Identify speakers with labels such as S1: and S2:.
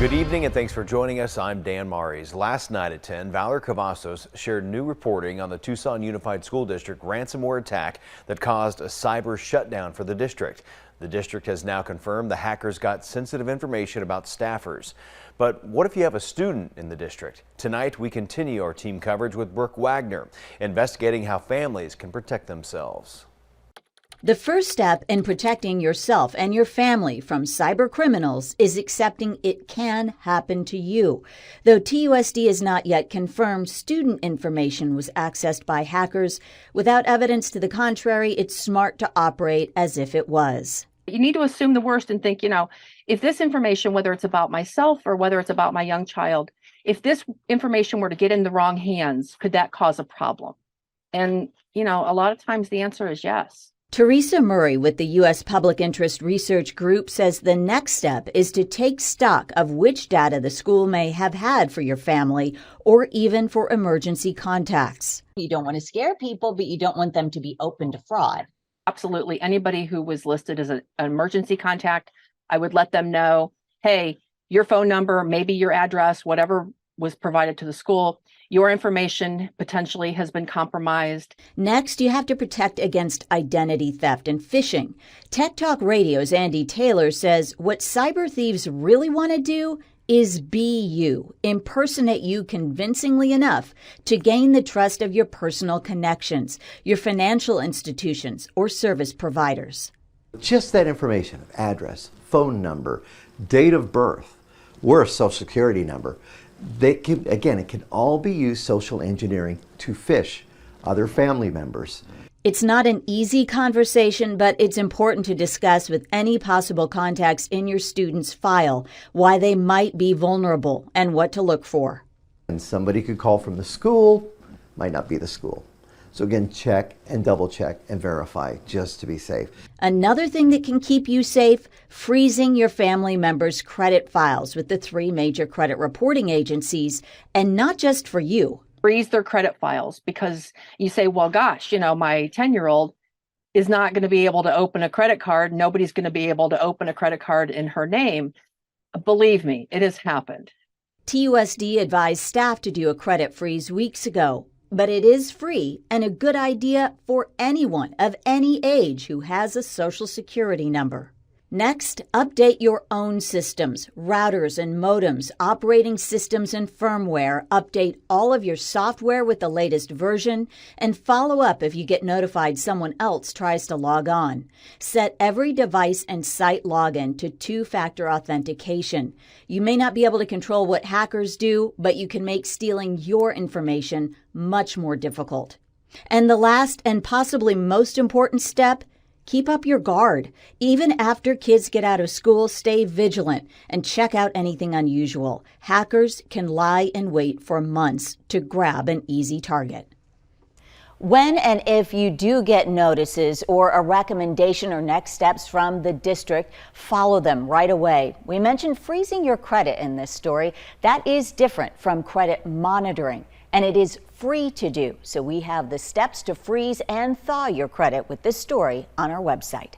S1: Good evening and thanks for joining us. I'm Dan Maries. Last night at 10, Valor Cavazos shared new reporting on the Tucson Unified School District ransomware attack that caused a cyber shutdown for the district. The district has now confirmed the hackers got sensitive information about staffers. But what if you have a student in the district? Tonight, we continue our team coverage with Brooke Wagner, investigating how families can protect themselves.
S2: The first step in protecting yourself and your family from cyber criminals is accepting it can happen to you. Though TUSD has not yet confirmed student information was accessed by hackers, without evidence to the contrary, it's smart to operate as if it was.
S3: You need to assume the worst and think, if this information, whether it's about myself or whether it's about my young child, if this information were to get in the wrong hands, could that cause a problem? And, a lot of times the answer is yes.
S2: Teresa Murray with the U.S. Public Interest Research Group says the next step is to take stock of which data the school may have had for your family or even for emergency contacts.
S4: You don't want to scare people, but you don't want them to be open to fraud.
S3: Absolutely. Anybody who was listed as an emergency contact, I would let them know, hey, your phone number, maybe your address, whatever was provided to the school, your information potentially has been compromised.
S2: Next, you have to protect against identity theft and phishing. Tech Talk Radio's Andy Taylor says what cyber thieves really want to do is be you, impersonate you convincingly enough to gain the trust of your personal connections, your financial institutions, or service providers.
S5: Just that information, address, phone number, date of birth, or a social security number. It can all be used social engineering to phish other family members.
S2: It's not an easy conversation, but it's important to discuss with any possible contacts in your student's file why they might be vulnerable and what to look for.
S5: And somebody could call from the school, might not be the school. So again, check and double check and verify just to be safe.
S2: Another thing that can keep you safe, freezing your family members' credit files with the 3 major credit reporting agencies, and not just for you.
S3: Freeze their credit files because you say, well, gosh, my 10-year-old is not going to be able to open a credit card. Nobody's going to be able to open a credit card in her name. Believe me, it has happened.
S2: TUSD advised staff to do a credit freeze weeks ago. But it is free and a good idea for anyone of any age who has a Social Security number. Next, update your own systems, routers and modems, operating systems and firmware. Update all of your software with the latest version and follow up if you get notified someone else tries to log on. Set every device and site login to 2-factor authentication. You may not be able to control what hackers do, but you can make stealing your information much more difficult. And the last and possibly most important step, keep up your guard. Even after kids get out of school, stay vigilant and check out anything unusual. Hackers can lie in wait for months to grab an easy target.
S4: When and if you do get notices or a recommendation or next steps from the district, follow them right away. We mentioned freezing your credit in this story. That is different from credit monitoring, and it is free to do. So we have the steps to freeze and thaw your credit with this story on our website.